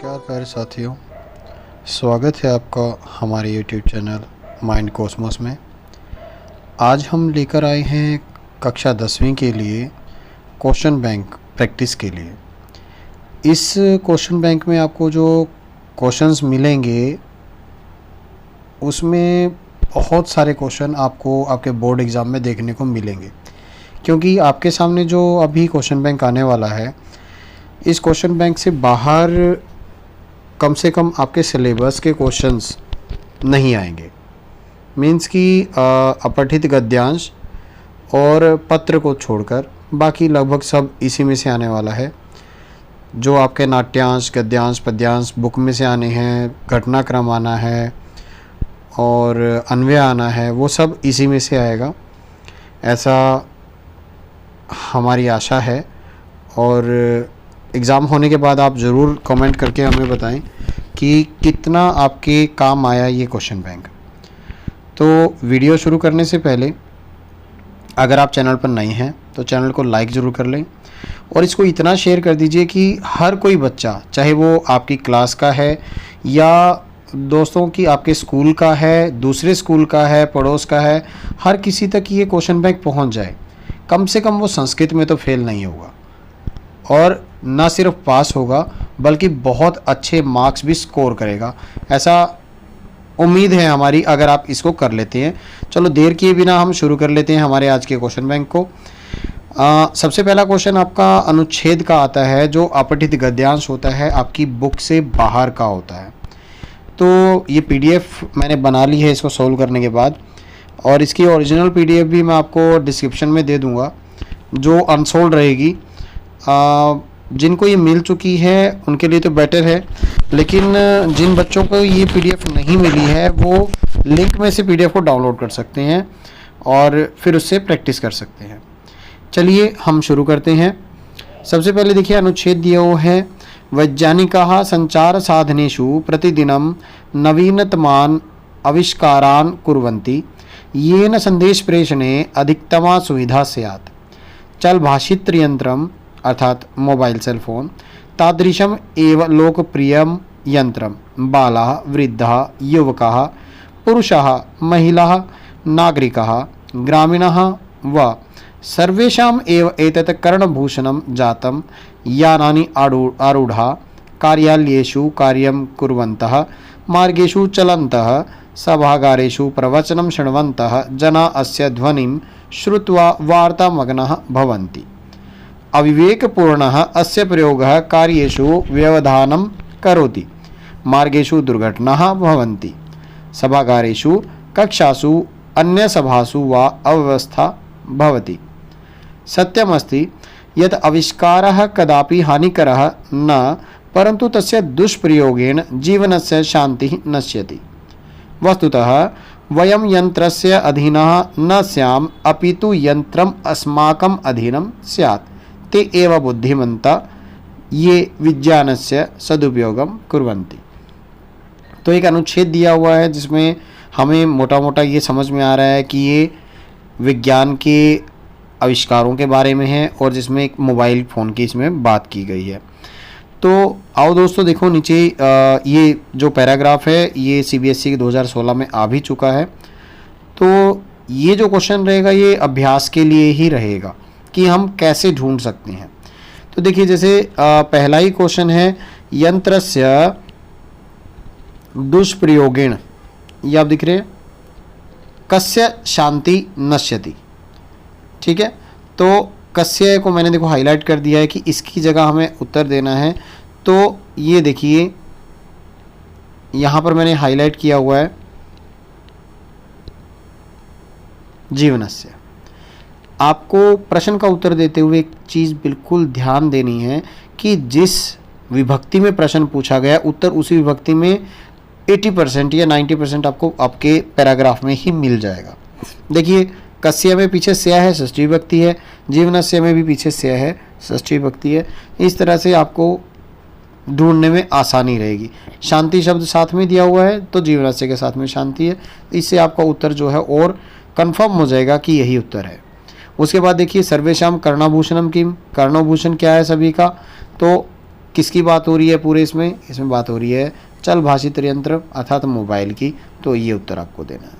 नमस्कार प्यारे साथियों, स्वागत है आपका हमारे YouTube चैनल माइंड कॉस्मोस में। आज हम लेकर आए हैं कक्षा 10वीं के लिए क्वेश्चन बैंक प्रैक्टिस के लिए। इस क्वेश्चन बैंक में आपको जो क्वेश्चंस मिलेंगे उसमें बहुत सारे क्वेश्चन आपको आपके बोर्ड एग्ज़ाम में देखने को मिलेंगे, क्योंकि आपके सामने जो अभी क्वेश्चन बैंक आने वाला है, इस क्वेश्चन बैंक से बाहर कम से कम आपके सिलेबस के क्वेश्चंस नहीं आएंगे। मीन्स कि अपठित गद्यांश और पत्र को छोड़कर बाकी लगभग सब इसी में से आने वाला है। जो आपके नाट्यांश, गद्यांश, पद्यांश बुक में से आने हैं, घटनाक्रम आना है और अन्वय आना है, वो सब इसी में से आएगा, ऐसा हमारी आशा है। और एग्ज़ाम होने के बाद आप ज़रूर कमेंट करके हमें बताएं कि कितना आपके काम आया ये क्वेश्चन बैंक। तो वीडियो शुरू करने से पहले अगर आप चैनल पर नए हैं तो चैनल को लाइक ज़रूर कर लें और इसको इतना शेयर कर दीजिए कि हर कोई बच्चा, चाहे वो आपकी क्लास का है या दोस्तों की आपके स्कूल का है, दूसरे स्कूल का है, पड़ोस का है, हर किसी तक ये क्वेश्चन बैंक पहुंच जाए। कम से कम वो संस्कृत में तो फेल नहीं होगा और ना सिर्फ पास होगा बल्कि बहुत अच्छे मार्क्स भी स्कोर करेगा, ऐसा उम्मीद है हमारी, अगर आप इसको कर लेते हैं। चलो देर किए बिना हम शुरू कर लेते हैं हमारे आज के क्वेश्चन बैंक को। सबसे पहला क्वेश्चन आपका अनुच्छेद का आता है, जो अपठित गद्यांश होता है आपकी बुक से बाहर का होता है। तो ये पीडीएफ मैंने बना ली है इसको सोल्व करने के बाद, और इसकी ओरिजिनल पीडीएफ भी मैं आपको डिस्क्रिप्शन में दे दूँगा। जो अनसोल्ड रहेगी, जिनको ये मिल चुकी है उनके लिए तो बेटर है, लेकिन जिन बच्चों को ये पीडीएफ नहीं मिली है वो लिंक में से पीडीएफ को डाउनलोड कर सकते हैं और फिर उससे प्रैक्टिस कर सकते हैं। चलिए हम शुरू करते हैं। सबसे पहले देखिए अनुच्छेद दिया हुआ है, वैज्ञानिकाः संचार साधनेषु प्रतिदिनं नवीनतमान् आविष्कारान् कुर्वन्ति येन संदेश प्रेषणे अधिकतमा सुविधा स्यात्। चल भाषित्र यंत्रम अर्थात मोबाइल सेल फोन तादृशम एव लोकप्रियम यंत्रम बालाः वृद्धाः युवकाः पुरुषाः महिलाः नागरिकाः ग्रामीणाः व सर्वेषाम् एव एतत् कर्णभूषणं जातं यानानि आरूढाः कार्यालयेषु कार्यं कुर्वन्तः मार्गेषु चलन्तः सभागारेषु प्रवचनं शृण्वन्तः जना अस्य ध्वनिं श्रुत्वा वार्तामग्नाः भवन्ति। अविवेकपूर्णः अस्य प्रयोगः कार्येषु व्यवधानं करोति, मार्गेषु दुर्घटनाः भवन्ति, सभागारेषु कक्षासु अन्यसभासु वा अव्यवस्था भवति। सत्यमस्ति यत् आविष्कारः कदापि हानिकरः न, परन्तु तस्य दुष्प्रयोगेन जीवनस्य शान्तिः नश्यति। वस्तुतः वयं यन्त्रस्य अधीनः न स्याम, अपितु यन्त्रम् अस्माकम् अधीनं स्यात्। ते एव बुद्धिमन्ता ये विज्ञानस्य सदुपयोगम कुर्वन्ति। तो एक अनुच्छेद दिया हुआ है जिसमें हमें मोटा मोटा ये समझ में आ रहा है कि ये विज्ञान के आविष्कारों के बारे में है और जिसमें एक मोबाइल फ़ोन की इसमें बात की गई है। तो आओ दोस्तों देखो नीचे ये जो पैराग्राफ है ये सीबीएसई 2016 में आ भी चुका है। तो ये जो क्वेश्चन रहेगा ये अभ्यास के लिए ही रहेगा कि हम कैसे ढूंढ सकते हैं। तो देखिए जैसे पहला ही क्वेश्चन है, यंत्रस्य दुष्प्रयोगेण, ये आप दिख रहे हैं, कस्य शांति नश्यति। ठीक है, तो कस्य को मैंने देखो हाईलाइट कर दिया है कि इसकी जगह हमें उत्तर देना है। तो ये देखिए यहाँ पर मैंने हाईलाइट किया हुआ है जीवनस्य। आपको प्रश्न का उत्तर देते हुए एक चीज़ बिल्कुल ध्यान देनी है कि जिस विभक्ति में प्रश्न पूछा गया उत्तर उसी विभक्ति में 80% या 90% आपको आपके पैराग्राफ में ही मिल जाएगा। देखिए कस्य में पीछे स्या है, षष्ठी विभक्ति है, जीवनस्य में भी पीछे स्या है, षष्ठी विभक्ति है। इस तरह से आपको ढूंढने में आसानी रहेगी। शांति शब्द साथ में दिया हुआ है तो जीवनस्य के साथ में शांति है, इससे आपका उत्तर जो है और कंफर्म हो जाएगा कि यही उत्तर है। उसके बाद देखिए सर्वेशाम कर्णाभूषणम किम, कर्णभूषण क्या है सभी का, तो किसकी बात हो रही है पूरे इसमें? इसमें बात हो रही है चल भाषित यंत्र अर्थात मोबाइल की, तो ये उत्तर आपको देना है।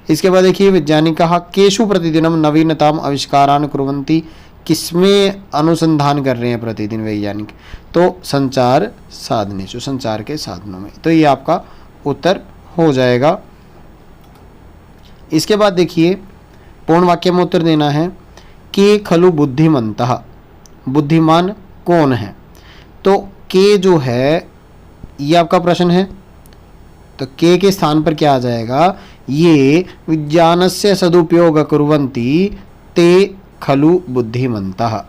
इसके बाद देखिए वैज्ञानिकाः केषु प्रतिदिनम नवीनताम आविष्कारान् कुर्वन्ति, किसमें अनुसंधान कर रहे हैं प्रतिदिन वैज्ञानिक? तो संचार साधनेषु, संचार के साधनों में। तो ये आपका उत्तर हो जाएगा। इसके बाद देखिए पूर्ण वाक्य में उत्तर देना है के खलु बुद्धिमन्तः, बुद्धिमान कौन है? तो के जो है ये आपका प्रश्न है, तो के स्थान पर क्या आ जाएगा? ये विज्ञानस्य सदुपयोग कुर्वन्ति ते खलु बुद्धिमन्तः।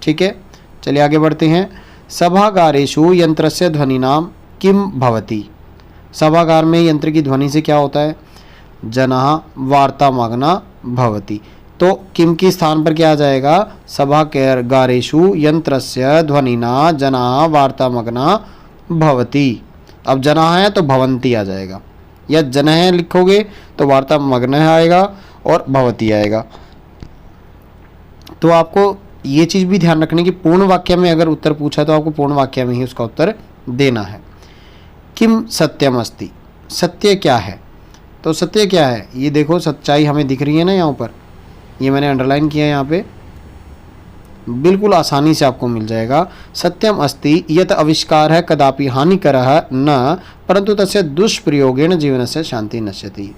ठीक है, चलिए आगे बढ़ते हैं। सभागारेषु यंत्रस्य ध्वनिनाम किम भवति, सभागार में यंत्र की ध्वनि से क्या होता है? जनः वार्तामग्ना भवति। तो किम के स्थान पर क्या आ जाएगा? सभागारेषु यंत्रस्य ध्वनिना जनः वार्तामग्ना भवति। अब जनः है तो भवन्ति आ जाएगा, या जनः लिखोगे तो वार्तामग्न आएगा और भवति आएगा। तो आपको ये चीज़ भी ध्यान रखने की पूर्ण वाक्य में अगर उत्तर पूछा तो आपको पूर्ण वाक्य में ही उसका उत्तर देना है। किम सत्यम अस्ति, सत्य क्या है? तो सत्य क्या है? ये देखो सच्चाई हमें दिख रही है ना यहाँ पर, ये मैंने अंडरलाइन किया है यहाँ पे, बिल्कुल आसानी से आपको मिल जाएगा। सत्यम अस्ति यत आविष्कारः कदापि हानिकरः न परंतु तस्य दुष्प्रयोगेण जीवनस्य शांति नश्यति,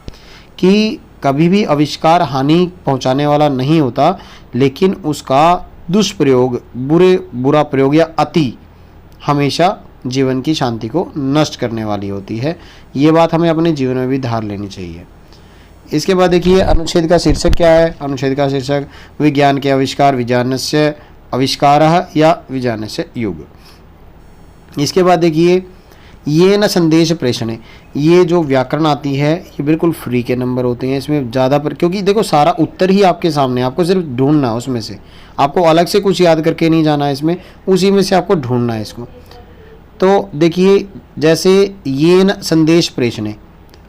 कि कभी भी आविष्कार हानि पहुंचाने वाला नहीं होता, लेकिन उसका दुष्प्रयोग, बुरा प्रयोग या अति हमेशा जीवन की शांति को नष्ट करने वाली होती है। ये बात हमें अपने जीवन में भी धार लेनी चाहिए। इसके बाद देखिए अनुच्छेद का शीर्षक क्या है? अनुच्छेद का शीर्षक विज्ञान के आविष्कार, विज्ञानस्य आविष्कारः या विज्ञानस्य युग। इसके बाद देखिए ये न संदेश प्रेषणे, ये जो व्याकरण आती है ये बिल्कुल फ्री के नंबर होते हैं, इसमें ज़्यादा पर, क्योंकि देखो सारा उत्तर ही आपके सामने, आपको सिर्फ ढूंढना है उसमें से, आपको अलग से कुछ याद करके नहीं जाना है इसमें, उसी में से आपको ढूंढना है इसको। तो देखिए जैसे ये न संदेश प्रेषणे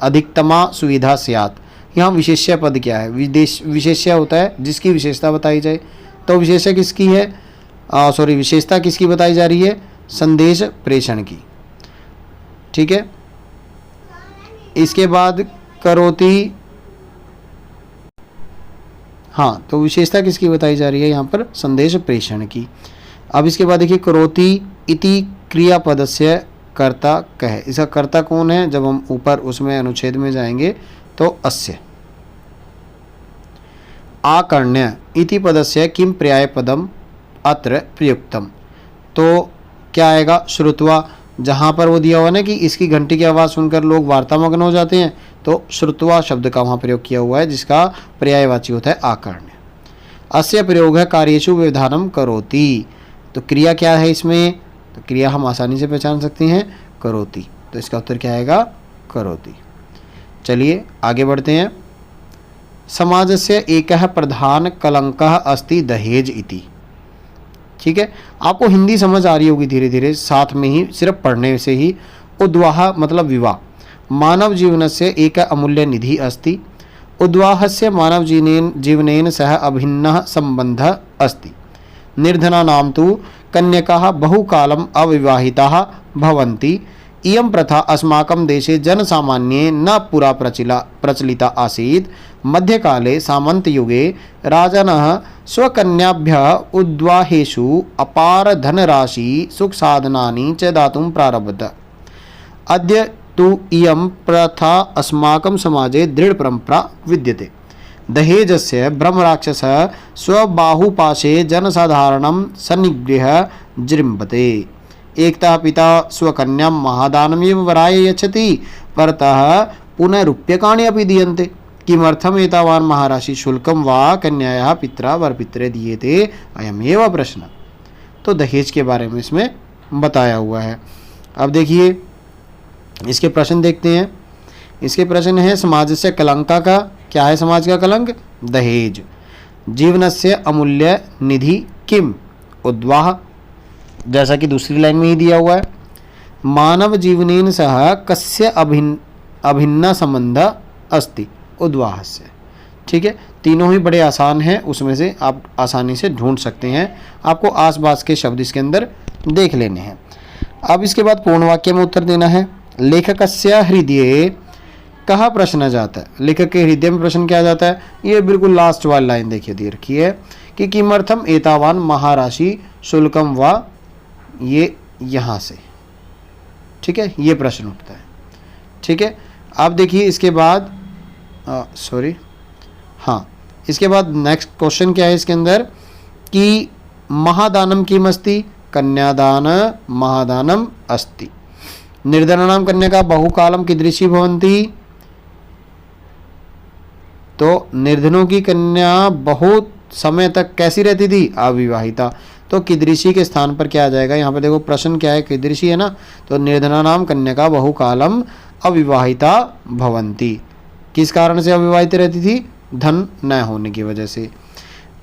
अधिकतमा सुविधा स्यात्, यहाँ विशेष्य पद क्या है? विशेष्य होता है जिसकी विशेषता बताई जाए, तो विशेष्य किसकी है? विशेषता किसकी बताई जा रही है? संदेश प्रेषण की। ठीक है, इसके बाद करोति, हाँ तो विशेषता किसकी बताई जा रही है यहाँ पर? संदेश प्रेषण की। अब इसके बाद देखिए करोति इति क्रियापदस्य कर्ता कह, इसका कर्ता कौन है? जब हम ऊपर उसमें अनुच्छेद में जाएंगे तो अस्य। आकर्ण्य इति पदस्य किम पर्याय पदम अत्र प्रयुक्तम, तो क्या आएगा? श्रुत्वा, जहाँ पर वो दिया हुआ ना कि इसकी घंटी की आवाज़ सुनकर लोग वार्तामग्न हो जाते हैं, तो श्रुत्वा शब्द का वहाँ प्रयोग किया हुआ है जिसका पर्यायवाची होता है आकर्ण्य। अस्य प्रयोग है कार्येषु व्यवधानम करोति, तो क्रिया क्या है इसमें? तो क्रिया हम आसानी से पहचान सकते हैं करोति, तो इसका उत्तर क्या आएगा? करोति। चलिए आगे बढ़ते हैं। समाजस्य एकः प्रधान कलंकः अस्ति दहेज इति। ठीक है, आपको हिंदी समझ आ रही होगी धीरे धीरे, साथ में ही सिर्फ पढ़ने से ही। उद्वाह मतलब विवाह, मानव जीवनस्य एक अमूल्य निधि अस्ति। उद्वाहस्य मानव जीवनेन सह अभिन्नः सम्बन्धः अस्ति। निर्धनानां तु कन्यकाः बहुकालम् अविवाहिताः भवन्ति। इयं प्रथा अस्माकं देशे जनसामान्ये न पुरा प्रचलिता आसीत्। मध्यकाले सामन्तयुगे राजनः स्वकन्याभ्यः उद्वाहेषु अपार धनराशि सुखसाधनानि च दातुं प्रारभत। अद्य तु इयं प्रथा अस्माकं समाजे दृढपरम्परा विद्यते। दहेजस्य ब्रह्मराक्षसः स्वबाहुपाशे जनसाधारणं सन्निगृह्य जृम्भते। एकतः पिता स्वकन्यां महादानमेव वराय यच्छति, परतः पुनः रूप्यकाणि अपि दीयन्ते। किमर्थम् एतावान् महाराशि शुल्कं वा कन्यायाः पित्रा वरपित्रे दीयते, अयमेव प्रश्न। तो दहेज के बारे में इसमें बताया हुआ है। अब देखिए इसके प्रश्न देखते हैं। इसके प्रश्न है समाजस्य कलंका का, क्या है समाज का कलंक? दहेज। जीवनस्य अमूल्य निधि किम? उद्वाह, जैसा कि दूसरी लाइन में ही दिया हुआ है। मानव जीवनेन सह कस्य अभिन्न संबंध अस्ति? उद्वाहस्य। ठीक है, तीनों ही बड़े आसान हैं, उसमें से आप आसानी से ढूंढ सकते हैं। आपको आस पास के शब्द इसके अंदर देख लेने हैं। अब इसके बाद पूर्ण वाक्य में उत्तर देना है। लेखकस्य हृदये कहाँ प्रश्न जाता है, लेखक के हृदय में प्रश्न क्या जाता है, ये बिल्कुल लास्ट वाली लाइन देखिए दे रखी है कि किमर्थम एतावान महाराशि शुल्कम व, ये यहाँ से, ठीक है, ये प्रश्न उठता है। ठीक है, आप देखिए इसके बाद इसके बाद नेक्स्ट क्वेश्चन क्या है इसके अंदर कि महादानम किम अस्ति, कन्यादान महादानम अस्ति। निर्धनानां कन्या बहुकालम कीदृशी भवन्ति, तो निर्धनों की कन्या बहुत समय तक कैसी रहती थी, अविवाहिता। तो कीदृशी के स्थान पर क्या आ जाएगा, यहाँ पर देखो प्रश्न क्या है, कीदृशी है ना, तो निर्धनानां कन्या बहुकालम अविवाहिता भवन्ति। किस कारण से अविवाहित रहती थी, धन न होने की वजह से।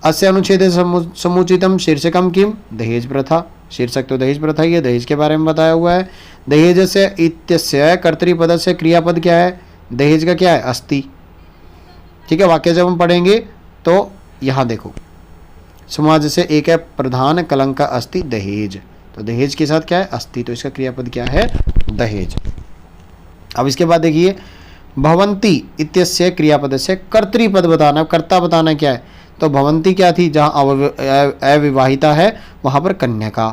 अस्य अनुच्छेदे समुचितम शीर्षकम किम, दहेज प्रथा। शीर्षक तो दहेज प्रथा ही है, दहेज के बारे में बताया हुआ है। दहेज से इत्यस्य कर्तृपद से क्रियापद क्या है, दहेज का क्या है, अस्ति। ठीक है, वाक्य जब हम पढ़ेंगे तो यहाँ देखो समाज से एक है प्रधान कलंक का अस्ति दहेज, तो दहेज के साथ क्या है, अस्ति, तो इसका क्रियापद क्या है, दहेज। अब इसके बाद देखिए भवंती इत्यस्य क्रियापद से कर्तृपद बताना, कर्ता बताना क्या है, तो भवंती क्या थी, जहाँ अविवाहिता है वहाँ पर कन्या का।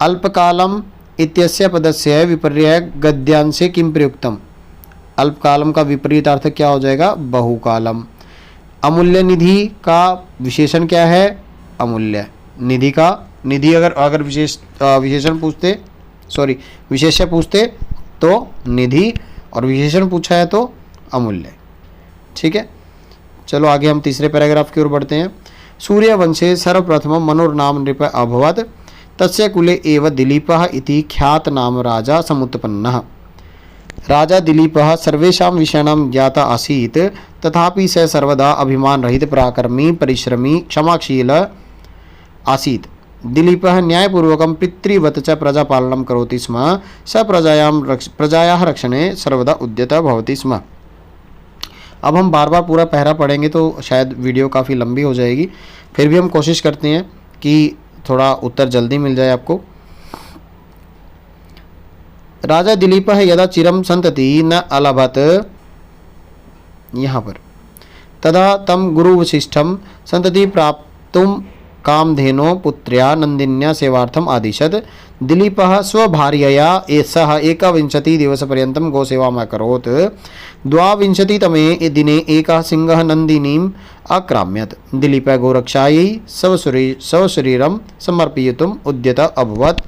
अल्पकालम इत्यस्य पदस्य विपर्यय गद्यांशे किम प्रयुक्तम, अल्पकालम का विपरीत अर्थ क्या हो जाएगा, बहुकालम। अमूल्य निधि का विशेषण क्या है, अमूल्य। निधि का, निधि अगर विशेषण पूछते, सॉरी विशेष्य पूछते तो निधि, और विशेषण पूछा है तो अमूल्य। ठीक है, चलो आगे हम तीसरे पैराग्राफ की ओर बढ़ते हैं। सूर्यवंशे सर्वप्रथम मनुर्नाम नृप अभवत्, तस्य कुले एव दिलीपः इति ख्यात नाम राजा समुत्पन्नः। राजा दिलीपः सर्वेषां विषयाणां ज्ञाता आसीत्, तथापि स सर्वदा अभिमान रहित पराक्रमी परिश्रमी क्षमाशील आसीत्। दिलीपः न्यायपूर्वकं पितृवत् च प्रजापालनं करोति स्म, स प्रजायाः रक्षणे सर्वदा उद्यतः भवति स्म। अब हम बार बार पूरा पहरा पढ़ेंगे तो शायद वीडियो काफ़ी लंबी हो जाएगी, फिर भी हम कोशिश करते हैं कि थोड़ा उत्तर जल्दी मिल जाए आपको। राजा दिलीपः यदा चिरं संतति न अलभत, यहाँ पर तदा तम गुरुवशिष्ठं संतति प्राप्तुं कामधेनो पुत्र्या नंदिन्या सेवार्थम आदिशत्। दिलीपः स्वभार्यया सह 21 दिवसपर्यन्तं गोसेवाम् अकरोत्। 22तमे दिने एकः सिंहः नन्दिनीम् आक्राम्यत्। दिलीपः गोरक्षायै स्वशरीरं समर्पयितुम् उद्यतः अभवत्।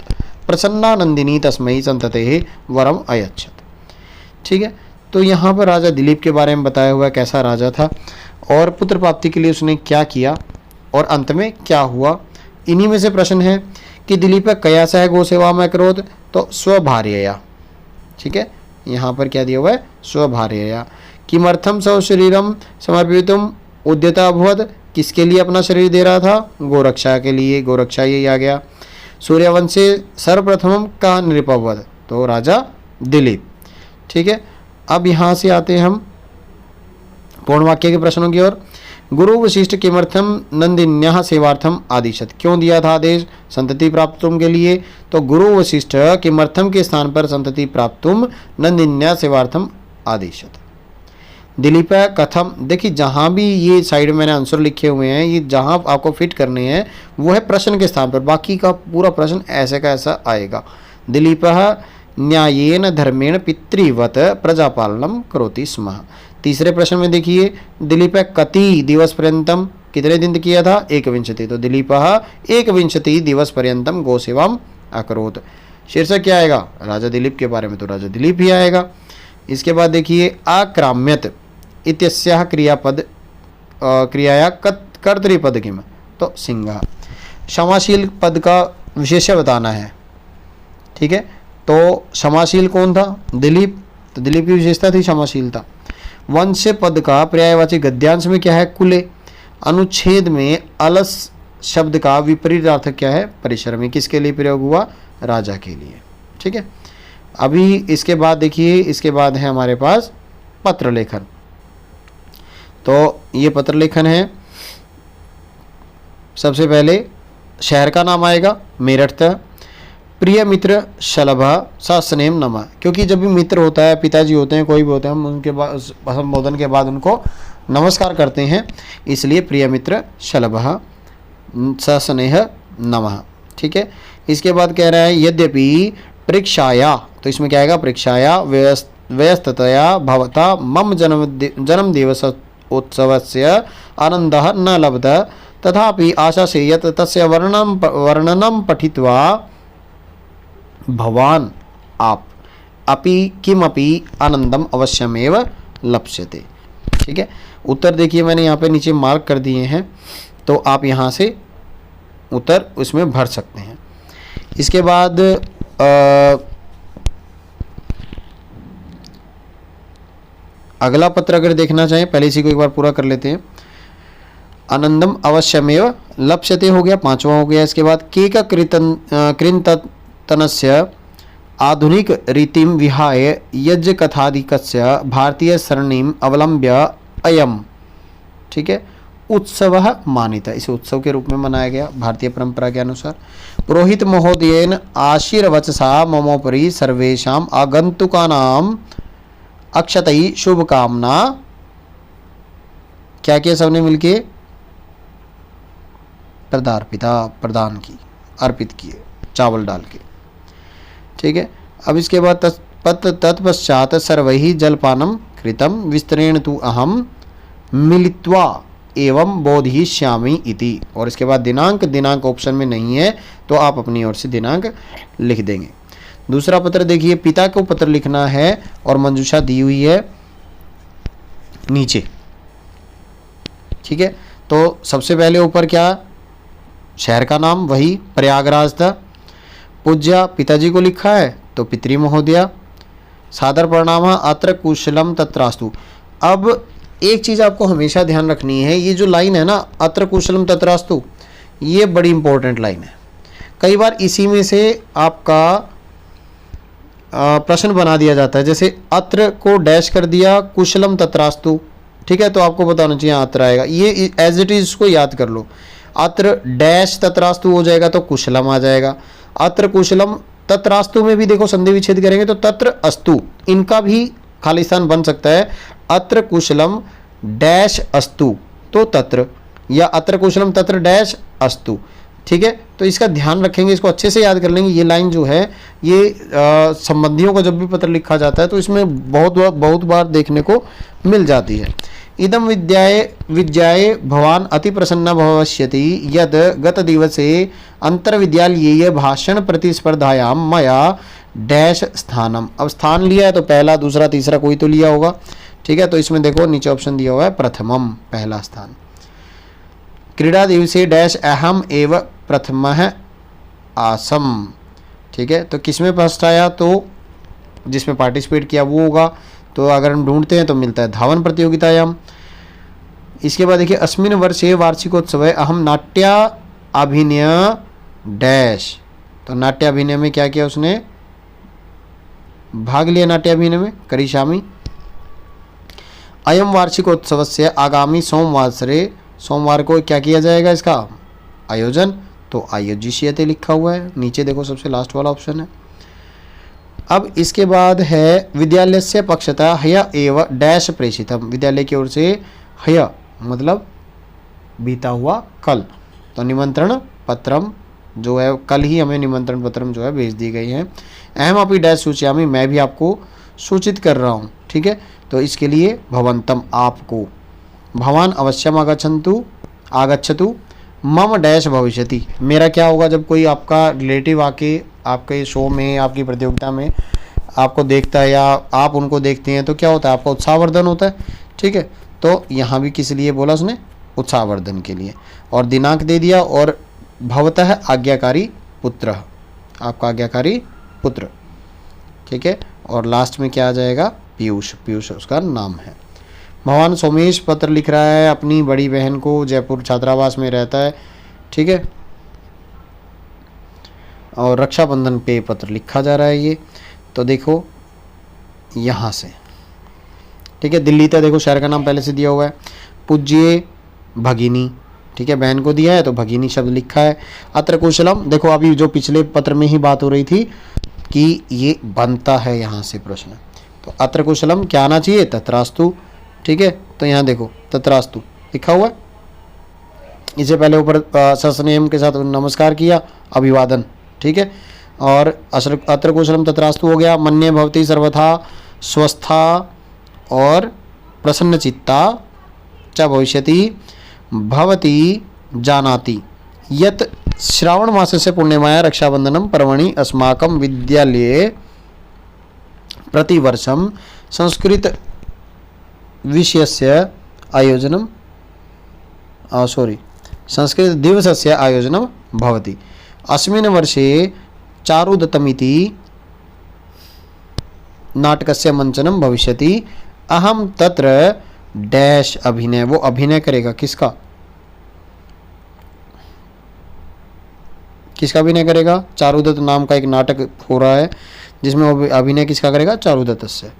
प्रसन्ना नंदिनी तस्मै संततेः वरम अयच्छत्। ठीक है, तो यहाँ पर राजा दिलीप के बारे में बताया हुआ कैसा राजा था और पुत्र प्राप्ति के लिए उसने क्या किया और अंत में क्या हुआ। इन्हीं में से प्रश्न है कि दिलीप कया सह गोसेवा में क्रोध, तो स्वभार्यया। ठीक है, यहाँ पर क्या दिया हुआ है, स्वभार्यया। किमर्थम स्व शरीरम समर्पितुम उद्यता अभवत्, किसके लिए अपना शरीर दे रहा था, गोरक्षा के लिए, गोरक्षा यही आ गया। सूर्यवंशे सर्वप्रथम का नृपवध, तो राजा दिलीप। ठीक है, अब यहाँ से आते हैं हम पूर्ण वाक्य के प्रश्नों की ओर। गुरु वशिष्ठ किमर्थम नंदिन्या सेवार्थम आदिशत, क्यों दिया था आदेश, संतति प्राप्तुम के लिए। तो गुरु वशिष्ठ किमर्थम के स्थान पर संतति प्राप्तुम नंदिन्या सेवार्थम आदिशत। दिलीप कथम, देखिए जहाँ भी ये साइड में मैंने आंसर लिखे हुए हैं, ये जहाँ आपको फिट करने हैं वो है प्रश्न के स्थान पर, बाकी का पूरा प्रश्न ऐसे का ऐसा आएगा। दिलीप न्यायेन धर्मेण पितृवत प्रजापालनम करोति स्म। तीसरे प्रश्न में देखिए दिलीप कति दिवस पर्यंतम, कितने दिन किया था, 21। तो दिलीप 21 दिवस पर्यंतम गोसेवाम अकरोत। शीर्षक क्या आएगा, राजा दिलीप के बारे में, तो राजा दिलीप ही आएगा। इसके बाद देखिए आक्राम्यत इत्यस्याः क्रियापद क्रियाया कर्तृपद किम, तो सिंह। क्षमाशील पद का विशेष्य बताना है। ठीक है, तो क्षमाशील कौन था, दिलीप, तो दिलीप की विशेषता थी क्षमाशीलता। वंश पद का पर्यायवाची गद्यांश में क्या है, कुले। अनुच्छेद में अलस शब्द का विपरीत अर्थ क्या है, परिश्रमी। किसके लिए प्रयोग हुआ, राजा के लिए। ठीक है, अभी इसके बाद देखिए, इसके बाद है हमारे पास पत्र लेखन। तो ये पत्र लेखन है, सबसे पहले शहर का नाम आएगा, मेरठ था। प्रिय मित्र शलभ स स्नेम नमः, क्योंकि जब भी मित्र होता है, पिताजी होते हैं, कोई भी होते हैं, हम उनके बाद संबोधन के बाद उनको नमस्कार करते हैं, इसलिए प्रिय मित्र शलभ स स्नेह नमः। ठीक है, इसके बाद कह रहा है यद्यपि परीक्षाया, तो इसमें क्या आएगा, परीक्षाया व्यस्ततया भवता मम जन्मदिवस उत्सवस्य आनंदः न लब्धः तथापि आशासे यत् तस्य वर्णनं पठित्वा भवान आप अपि किमपि आनंदम अवश्यमेव लप्स्यते। ठीक है, उत्तर देखिए मैंने यहाँ पे नीचे मार्क कर दिए हैं, तो आप यहाँ से उत्तर उसमें भर सकते हैं। इसके बाद अगला पत्र अगर देखना चाहें, पहले इसी को एक बार पूरा कर लेते हैं। आनंदम अवश्यमेव लप्स्यते हो गया, पांचवा हो गया। इसके बाद केक कृन्तनस्य आधुनिक रीतिं विहाय यज्ञ कथादिकस्य भारतीय सरणिम अवलंब्य अयम, ठीक है, उत्सव मानिता, इसे उत्सव के रूप में मनाया गया भारतीय परंपरा के अनुसार। पुरोहित महोदयेन आशीर्वचसा ममोपरि सर्वेषां आगंतुकानां अक्षतई शुभकामना, क्या किया सबने मिलके, प्रदान की, अर्पित किए चावल डाल के। ठीक है, अब इसके बाद तत्पश्चात सर्वैः जलपानम कृतम विस्तरेण तु अहम मिलित्वा एवं बोधयिष्यामि इति। और इसके बाद दिनांक ऑप्शन में नहीं है, तो आप अपनी ओर से दिनांक लिख देंगे। दूसरा पत्र देखिए, पिता को पत्र लिखना है और मंजूषा दी हुई है नीचे। ठीक है, तो सबसे पहले ऊपर क्या, शहर का नाम वही प्रयागराज था। पूज्य पिताजी को लिखा है तो पितृ महोदया, सादर प्रणाम अत्र कुशलम तत्रास्तु। अब एक चीज़ आपको हमेशा ध्यान रखनी है, ये जो लाइन है ना, अत्र कुशलम तत्रास्तु, ये बड़ी इंपॉर्टेंट लाइन है। कई बार इसी में से आपका प्रश्न बना दिया जाता है, जैसे अत्र को डैश कर दिया, कुशलम तत्रास्तु। ठीक है, तो आपको बताना चाहिए अत्र आएगा, ये एज इट इज इसको याद कर लो। अत्र डैश तत्रास्तु हो जाएगा तो कुशलम आ जाएगा। अत्र कुशलम, तत्रास्तु में भी देखो संधि विच्छेद करेंगे तो तत्र अस्तु, इनका भी खाली स्थान बन सकता है। अत्र कुशलम डैश अस्तु तो तत्र, या अत्र कुशलम तत्र डैश अस्तु। ठीक है, तो इसका ध्यान रखेंगे, इसको अच्छे से याद कर लेंगे। ये लाइन जो है, ये संबंधियों को जब भी पत्र लिखा जाता है तो इसमें बहुत बार देखने को मिल जाती है। इदम विद्याये भवान अति प्रसन्न भविष्यति यद गत दिवसे अंतर्विद्यालयीय भाषण प्रतिस्पर्धायां मया डैश स्थानम। अब स्थान लिया है तो पहला, दूसरा, तीसरा कोई तो लिया होगा। ठीक है, तो इसमें देखो नीचे ऑप्शन दिया हुआ है प्रथमम, पहला स्थान। क्रीडा दिवसे डैश अहम एव प्रथमः आसम। ठीक है, तो किसमें फर्स्ट आया, तो जिसमें पार्टिसिपेट किया वो होगा। तो अगर हम ढूंढते हैं तो मिलता है धावन प्रतियोगितायाम। इसके बाद देखिए, अस्मिन वर्षे वार्षिकोत्सव अहम नाट्य अभिनय डैश। तो नाट्य अभिनय में क्या किया, उसने भाग लिया नाट्य अभिनय में, करिष्यामि। अयम वार्षिकोत्सव से आगामी सोमवार को क्या किया जाएगा, इसका आयोजन, तो आयोजिष्यते लिखा हुआ है नीचे, देखो सबसे लास्ट वाला ऑप्शन है। अब इसके बाद है विद्यालय से पक्षतः हय एव डैश प्रेषितम, विद्यालय की ओर से हय मतलब बीता हुआ कल, तो निमंत्रण पत्रम जो है, कल ही हमें निमंत्रण पत्रम जो है भेज दी गई है। अहम अपनी डैश सूचयामि, मैं भी आपको सूचित कर रहा हूँ। ठीक है, तो इसके लिए भवंतम आपको, भवान अवश्यम आगच्छतु मम डैश भविष्यति, मेरा क्या होगा, जब कोई आपका रिलेटिव आके आपके शो में, आपकी प्रतियोगिता में आपको देखता है या आप उनको देखते हैं, तो क्या होता है, आपका उत्साहवर्धन होता है। ठीक है, तो यहाँ भी किस लिए बोला उसने, उत्साहवर्धन के लिए। और दिनांक दे दिया, और भवतः आज्ञाकारी पुत्र, आपका आज्ञाकारी पुत्र। ठीक है, और लास्ट में क्या आ जाएगा, पीयूष, पीयूष उसका नाम है। भगवान सोमेश पत्र लिख रहा है अपनी बड़ी बहन को, जयपुर छात्रावास में रहता है। ठीक है, और रक्षाबंधन पे पत्र लिखा जा रहा है ये, तो देखो यहाँ से। ठीक है, दिल्ली था, देखो शहर का नाम पहले से दिया हुआ है। पूज्य भगिनी, ठीक है, बहन को दिया है तो भगिनी शब्द लिखा है। अत्र कुशलम, देखो अभी जो पिछले पत्र में ही बात हो रही थी कि ये बनता है यहाँ से प्रश्न, तो अत्र कुशलम क्या आना चाहिए, तत्रास्तु। ठीक है, तो यहाँ देखो तत्रास्तु लिखा हुआ है, इससे पहले ऊपर सस्नेम के साथ नमस्कार किया, अभिवादन। ठीक है, और अत्र कुशलम तत्रास्तु हो गया। मन्ये भवती सर्वथा स्वस्था और प्रसन्नचित्ता च भविष्यति भवती जानाति यत् श्रावण मासस्य पुण्यमाया रक्षाबंधनम पर्वणि अस्माकं विद्यालये प्रतिवर्षं संस्कृत विषयस्य आयोजनं संस्कृत दिवसस्य आयोजनं भवति। अस्मिन् वर्षे चारुदत्तमिति नाटकस्य मंचनं भविष्यति। अहम तत्र डैश अभिनय, वो अभिनय करेगा, किसका अभिनय करेगा, चारुदत्त नाम का एक नाटक हो रहा है जिसमें वो अभिनय किसका करेगा, चारुदत्त से।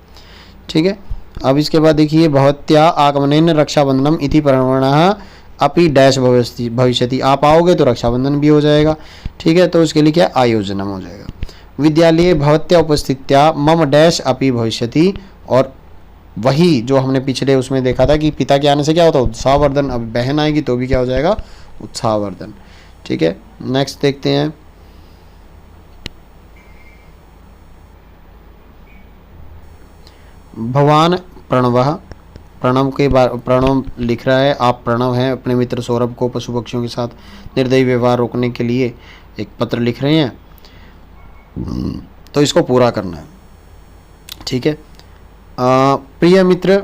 ठीक है, अब इसके बाद देखिए भवत्या आगमनेन रक्षाबंधनम इति पर्वणः अपि डैश भविष्यति, आप आओगे तो रक्षाबंधन भी हो जाएगा। ठीक है, तो उसके लिए क्या आयोजनम हो जाएगा। विद्यालये भवत्या उपस्थित्या मम डैश अपि भविष्यति, और वही जो हमने पिछले उसमें देखा था कि पिता के आने से क्या होता है, उत्साहवर्धन। अब बहन आएगी तो भी क्या हो जाएगा, उत्साहवर्धन। ठीक है, नेक्स्ट देखते हैं। भवान प्रणवः, प्रणव के प्रणव लिख रहा है, आप प्रणव हैं, अपने मित्र सौरभ को पशु पक्षियों के साथ निर्दयी व्यवहार रोकने के लिए एक पत्र लिख रहे हैं, तो इसको पूरा करना है। ठीक है, प्रिय मित्र,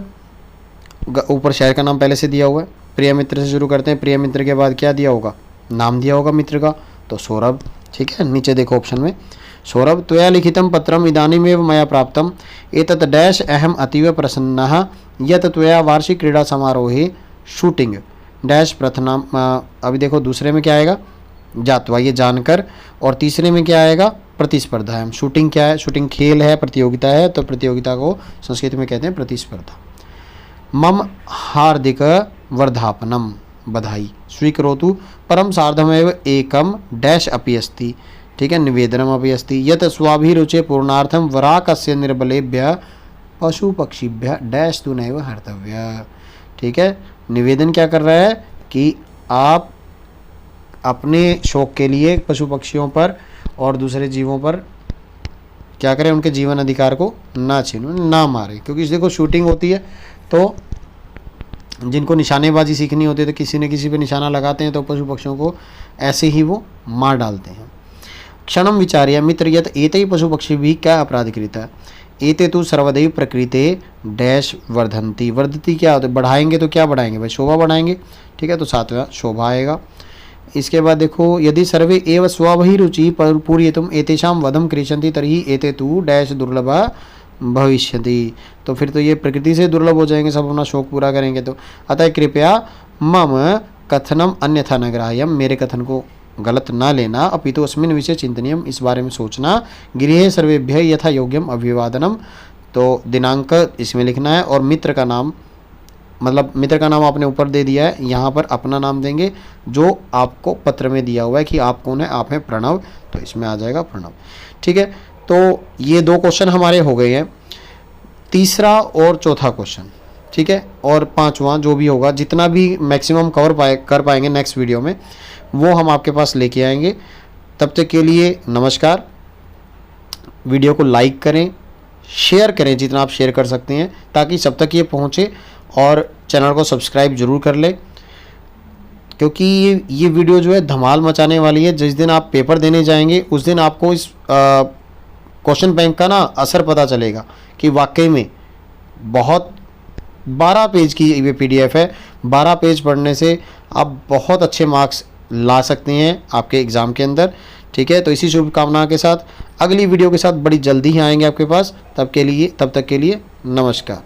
ऊपर शहर का नाम पहले से दिया हुआ है, प्रिय मित्र से शुरू करते हैं। प्रिय मित्र के बाद क्या दिया होगा, नाम दिया होगा मित्र का, तो सौरभ। ठीक है, नीचे देखो ऑप्शन में, सौरभ त्वया लिखितं पत्रम इदानीमेव मया प्राप्तम एतत् डैश अहम अतीव प्रसन्नः यत् त्वया वार्षिक क्रीड़ा समारोहे शूटिंग डैश प्रथम। अभी देखो दूसरे में क्या आएगा, जात्वा, ये जानकर, और तीसरे में क्या आएगा, प्रतिस्पर्धा है। शूटिंग क्या है, शूटिंग खेल है, प्रतियोगिता है, तो प्रतियोगिता को संस्कृत में कहते हैं प्रतिस्पर्धा। मम हार्दिक वर्धापनम, बधाई, स्वीकरोतु परम सार्धमेव एकम डैश अपि अस्ति। ठीक है, निवेदनम अपि अस्ति यत् स्वाभिरुचे पूर्णार्थम वराकस्य निर्बलेभ्य पशु पक्षीभ्य डैश तु नैव हर्तव्य। ठीक है, निवेदन क्या कर रहा है कि आप अपने शौक के लिए पशु पक्षियों पर और दूसरे जीवों पर क्या करें, उनके जीवन अधिकार को ना छीनो, ना मारे। क्योंकि देखो शूटिंग होती है तो जिनको निशानेबाजी सीखनी होती है तो किसी न किसी पे निशाना लगाते हैं, तो पशु पक्षियों को ऐसे ही वो मार डालते हैं। क्षणम विचार्य मित्र यत एते पशु पक्षी भी क्या अपराध कृता एते तो सर्वदैव प्रकृते डैश वर्धंती। वर्धती क्या होता है, बढ़ाएंगे, तो क्या बढ़ाएंगे भाई, शोभा बढ़ाएंगे। ठीक है, तो सातवां शोभा आएगा। इसके बाद देखो यदि सर्वे एव स्वभिरुचि पूरयितुम एतेषां वधम कृष्यन्ति तर्हि एते तु डैश दुर्लभा भविष्यति। तो फिर तो ये प्रकृति से दुर्लभ हो जाएंगे, सब अपना शौक पूरा करेंगे। तो अतः कृपया मम कथनम अन्यथा न ग्राह्यम, मेरे कथन को गलत ना लेना, अपितु अस्मिन् विषय चिंतनीयम, इस बारे में सोचना। गृहे सर्वेभ्य यथा योग्यम अभिवादनम, तो दिनांक इसमें लिखना है, और मित्र का नाम, मतलब मित्र का नाम आपने ऊपर दे दिया है, यहाँ पर अपना नाम देंगे जो आपको पत्र में दिया हुआ है कि आप कौन है, आप हैं प्रणव, तो इसमें आ जाएगा प्रणव। ठीक है, तो ये 2 क्वेश्चन हमारे हो गए हैं, तीसरा और चौथा क्वेश्चन। ठीक है, और 5वां जो भी होगा, जितना भी मैक्सिमम कर पाएंगे नेक्स्ट वीडियो में, वो हम आपके पास लेके आएंगे। तब तक के लिए नमस्कार। वीडियो को लाइक करें, शेयर करें जितना आप शेयर कर सकते हैं, ताकि सब तक ये पहुँचे, और चैनल को सब्सक्राइब जरूर कर लें, क्योंकि ये वीडियो जो है धमाल मचाने वाली है। जिस दिन आप पेपर देने जाएंगे उस दिन आपको इस क्वेश्चन बैंक का ना असर पता चलेगा कि वाकई में बहुत 12 पेज की ये PDF है। 12 पेज पढ़ने से आप बहुत अच्छे मार्क्स ला सकते हैं आपके एग्ज़ाम के अंदर। ठीक है, तो इसी शुभकामना के साथ अगली वीडियो के साथ बड़ी जल्दी ही आएंगे आपके पास। तब तक के लिए नमस्कार।